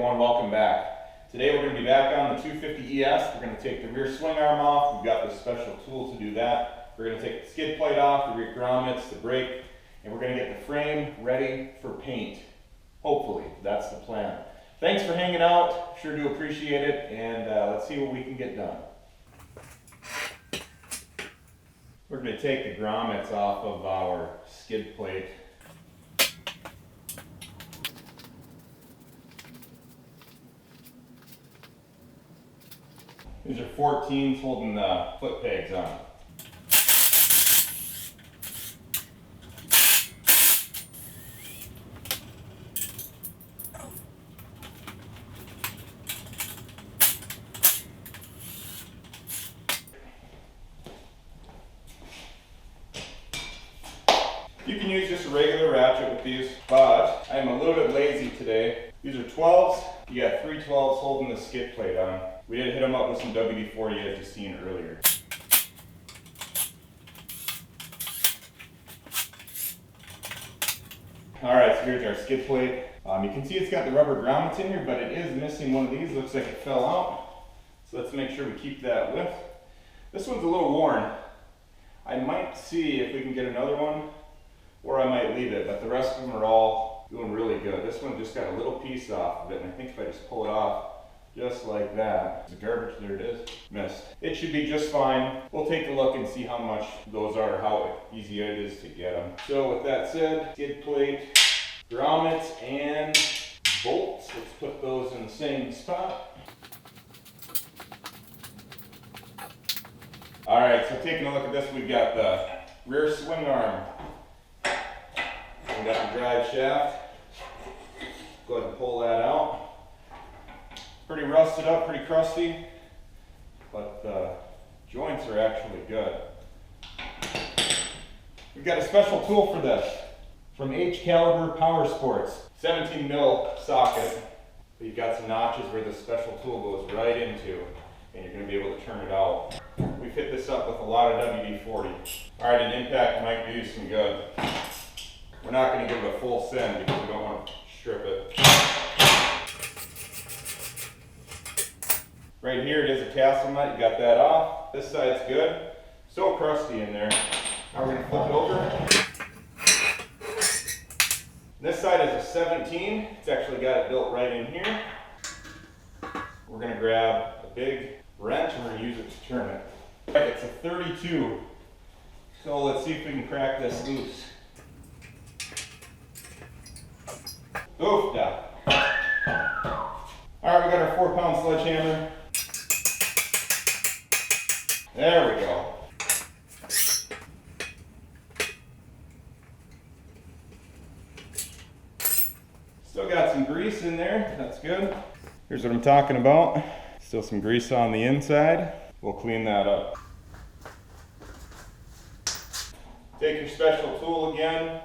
everyone, welcome back. Today we're going to be back on the 250ES. We're going to take the rear swing arm off. We've got this special tool to do that. We're going to take the skid plate off, the rear grommets, the brake, and we're going to get the frame ready for paint. Hopefully, that's the plan. Thanks for hanging out. Sure do appreciate it, and let's see what we can get done. We're going to take the grommets off of our skid plate. These are 14s holding the foot pegs on. You can use just a regular ratchet with these, but I'm a little bit lazy today. These are 12s. You got 3 12s holding the skid plate on. We did hit them up with some WD-40 as you seen earlier. Alright, so here's our skid plate. You can see it's got the rubber grommets in here, but it is missing one of these. Looks like it fell out. So let's make sure we keep that with. This one's a little worn. I might see if we can get another one, or I might leave it, but the rest of them are all doing really good. This one just got a little piece off of it, and I think if I just pull it off just like that, the garbage, there it is, missed. It should be just fine. We'll take a look and see how much those are, how easy it is to get them. So with that said, skid plate, grommets, and bolts. Let's put those in the same spot. All right, so taking a look at this, we've got the rear swing arm. We got the drive shaft. Go ahead and pull that out. Pretty rusted up, pretty crusty, but the joints are actually good. We've got a special tool for this from H Caliber Power Sports, 17 mil socket. You've got some notches where the special tool goes right into, and you're going to be able to turn it out. We've hit this up with a lot of WD-40. All right, an impact might do you some good. We're not going to give it a full send because we don't want to strip it. Right here it is a castle nut, you got that off. This side's good. So crusty in there. Now we're going to flip it over. This side is a 17. It's actually got it built right in here. We're going to grab a big wrench and we're going to use it to turn it. It's a 32. So let's see if we can crack this loose. Oofda. Alright, we got our 4-pound sledgehammer. There we go. Still got some grease in there, that's good. Here's what I'm talking about. Still some grease on the inside. We'll clean that up. Take your special tool again,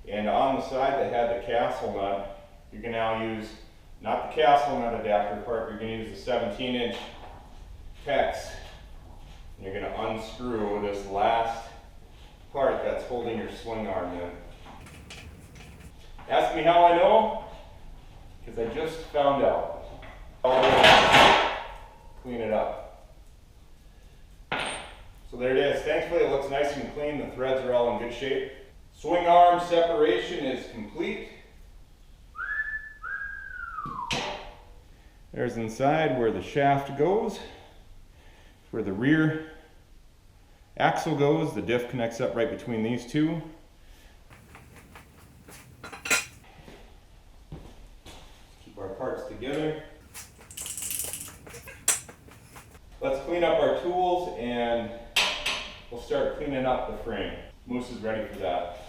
and on the side that had the castle nut, you can now use not the castle nut adapter part, you're going to use the 17-inch hex. You're going to unscrew this last part that's holding your swing arm in. Ask me how I know, because I just found out. Clean it up. So there it is. Thankfully it looks nice and clean. The threads are all in good shape. Swing arm separation is complete. There's inside where the shaft goes. Where the rear axle goes, the diff connects up right between these two. Keep our parts together. Let's clean up our tools and we'll start cleaning up the frame. Moose is ready for that.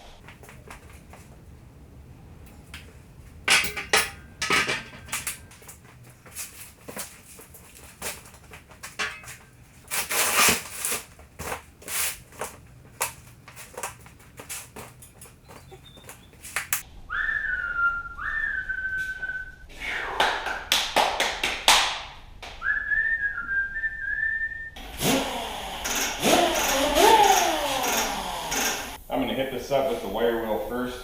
Hit this up with the wire wheel first.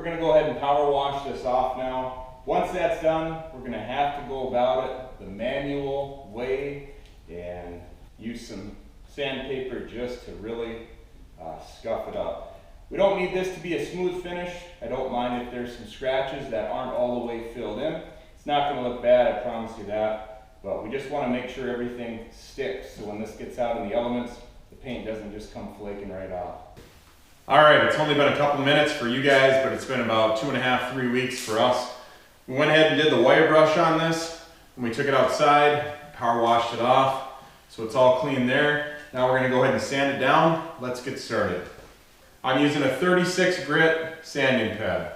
going to go ahead and power wash this off now. Once that's done, we're going to have to go about it the manual way and use some sandpaper just to really scuff it up. We don't need this to be a smooth finish. I don't mind if there's some scratches that aren't all the way filled in. It's not going to look bad, I promise you that. But we just want to make sure everything sticks so when this gets out in the elements, the paint doesn't just come flaking right off. All right, it's only been a couple minutes for you guys, but it's been about 2.5, 3 weeks for us. We went ahead and did the wire brush on this. When we took it outside, power washed it off. So it's all clean there. Now we're going to go ahead and sand it down. Let's get started. I'm using a 36 grit sanding pad.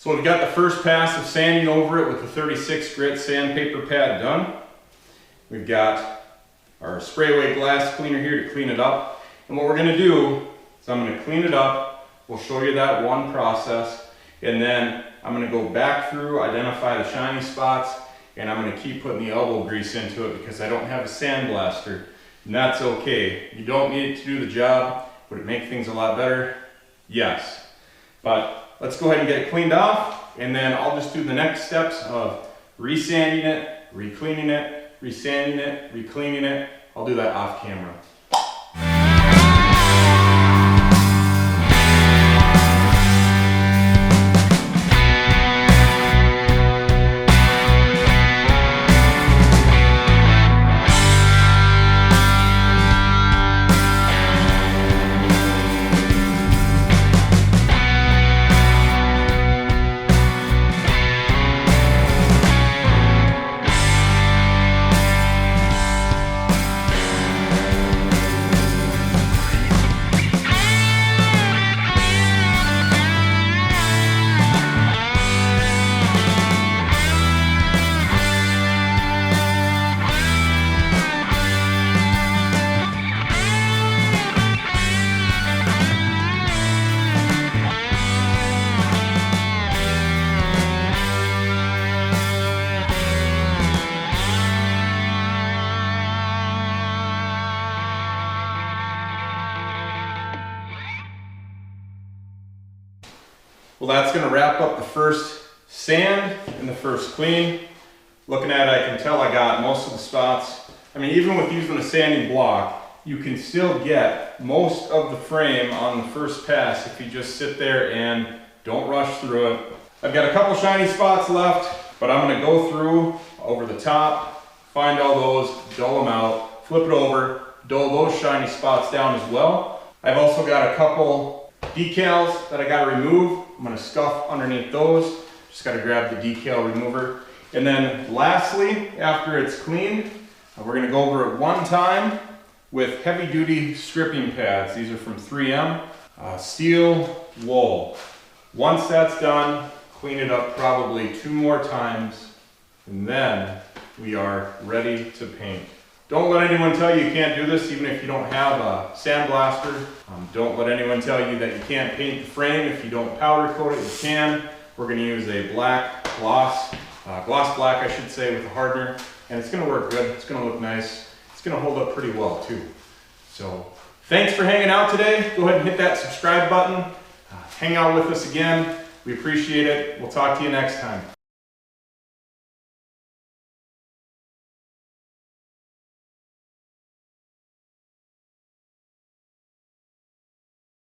So we've got the first pass of sanding over it with the 36 grit sandpaper pad done. We've got our spray weight glass cleaner here to clean it up. And what we're going to do is I'm going to clean it up. We'll show you that one process. And then I'm going to go back through, identify the shiny spots, and I'm going to keep putting the elbow grease into it because I don't have a sandblaster. And that's okay. You don't need it to do the job. Would it make things a lot better? Yes. But let's go ahead and get it cleaned off, and then I'll just do the next steps of resanding it, recleaning it, resanding it, recleaning it. I'll do that off camera. Well, that's going to wrap up the first sand and the first clean. Looking at it, I can tell I got most of the spots. I mean, even with using a sanding block, you can still get most of the frame on the first pass if you just sit there and don't rush through it. I've got a couple shiny spots left, but I'm going to go through over the top, find all those, dull them out, flip it over, dull those shiny spots down as well. I've also got a couple decals that I got to remove. I'm going to scuff underneath those. Just got to grab the decal remover. And then lastly, after it's cleaned, we're going to go over it one time with heavy duty stripping pads. These are from 3M, steel wool. Once that's done, clean it up probably 2 more times, and then we are ready to paint. Don't let anyone tell you you can't do this even if you don't have a sandblaster. Don't let anyone tell you that you can't paint the frame if you don't powder coat it. You can. We're going to use a black gloss black I should say, with a hardener, and it's going to work good. It's going to look nice. It's going to hold up pretty well too. So thanks for hanging out today. Go ahead and hit that subscribe button. Hang out with us again. We appreciate it. We'll talk to you next time.